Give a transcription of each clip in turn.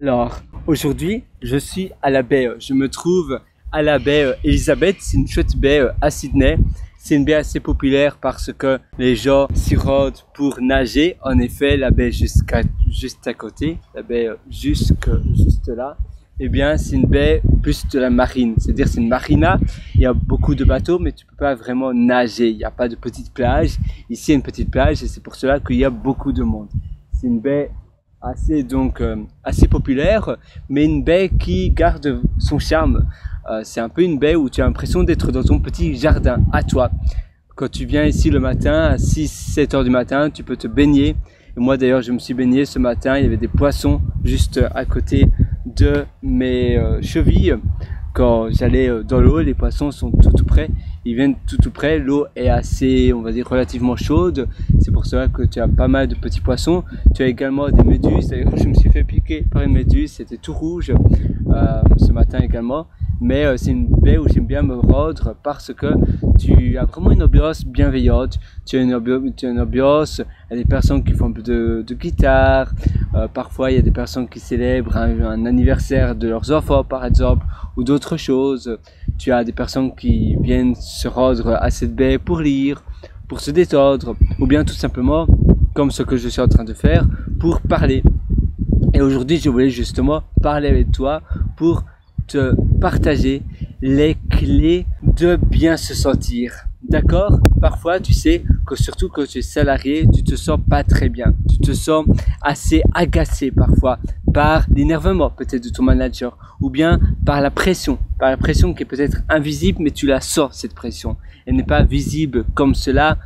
Alors, aujourd'hui, je suis à la baie. Je me trouve à la baie Elizabeth. C'est une chouette baie à Sydney. C'est une baie assez populaire parce que les gens s'y rendent pour nager. En effet, la baie juste à côté, la baie juste là, eh bien, c'est une baie plus de la marine. C'est-à-dire, c'est une marina. Il y a beaucoup de bateaux, mais tu peux pas vraiment nager. Il n'y a pas de petite plage. Ici, il y a une petite plage et c'est pour cela qu'il y a beaucoup de monde. C'est une baie assez populaire, mais une baie qui garde son charme. C'est un peu une baie où tu as l'impression d'être dans ton petit jardin à toi. Quand tu viens ici le matin à 6-7 heures du matin, tu peux te baigner. Et moi d'ailleurs, je me suis baigné ce matin. Il y avait des poissons juste à côté de mes chevilles. Quand j'allais dans l'eau, les poissons sont tout près. Ils viennent tout près. L'eau est assez, on va dire, relativement chaude. C'est pour cela que tu as pas mal de petits poissons. Tu as également des méduses. D'ailleurs, je me suis fait piquer par une méduse. C'était tout rouge ce matin également. Mais c'est une baie où j'aime bien me rendre parce que tu as vraiment une ambiance bienveillante. Tu as une ambiance, il y a des personnes qui font un peu de guitare. Parfois, il y a des personnes qui célèbrent un anniversaire de leurs enfants, par exemple, ou d'autres choses. Tu as des personnes qui viennent se rendre à cette baie pour lire, pour se détendre, ou bien tout simplement, comme ce que je suis en train de faire, pour parler. Et aujourd'hui, je voulais justement parler avec toi pour te partager les clés de bien se sentir. D'accord? Parfois, tu sais que surtout quand tu es salarié, tu te sens pas très bien. Tu te sens assez agacé parfois par l'énervement peut-être de ton manager ou bien par la pression qui est peut-être invisible, mais tu la sens cette pression. Elle n'est pas visible comme cela,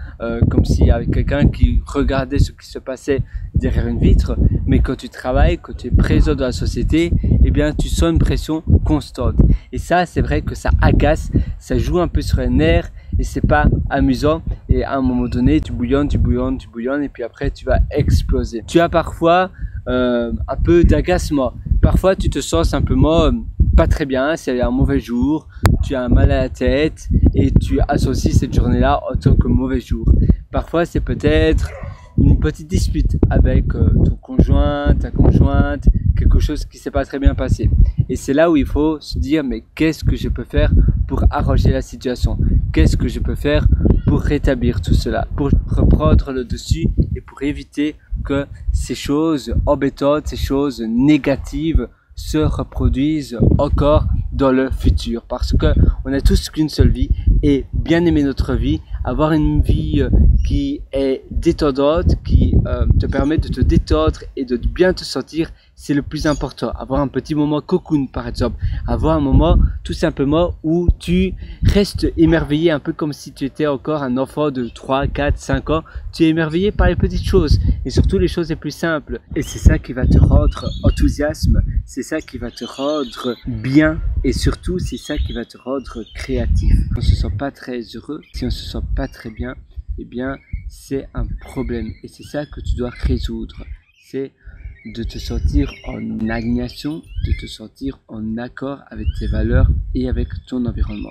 comme s'il y avait quelqu'un qui regardait ce qui se passait derrière une vitre, mais quand tu travailles, quand tu es présent dans la société, eh bien tu sens une pression constante. Et ça, c'est vrai que ça agace, ça joue un peu sur les nerfs et c'est pas amusant. Et à un moment donné, tu bouillonnes et puis après tu vas exploser. Tu as parfois un peu d'agacement. Parfois, tu te sens simplement pas très bien, c'est un mauvais jour, tu as mal à la tête et tu associes cette journée-là en tant que mauvais jour. Parfois, c'est peut-être une petite dispute avec ton conjoint, ta conjointe, quelque chose qui s'est pas très bien passé. Et c'est là où il faut se dire, mais qu'est-ce que je peux faire pour arranger la situation? Qu'est-ce que je peux faire pour rétablir tout cela? Pour reprendre le dessus et pour éviter que ces choses embêtantes, ces choses négatives se reproduisent encore dans le futur. Parce que on a tous qu'une seule vie et bien aimer notre vie, avoir une vie qui est détendante, qui te permet de te détendre et de bien te sentir, c'est le plus important. Avoir un petit moment cocoon par exemple, avoir un moment tout simplement où tu restes émerveillé, un peu comme si tu étais encore un enfant de 3, 4, 5 ans. Tu es émerveillé par les petites choses et surtout les choses les plus simples. Et c'est ça qui va te rendre enthousiasme, c'est ça qui va te rendre bien et surtout c'est ça qui va te rendre créatif. Si on se sent pas très heureux, si on se sent pas très bien, eh bien c'est un problème et c'est ça que tu dois résoudre. C'est de te sentir en alignation, de te sentir en accord avec tes valeurs et avec ton environnement.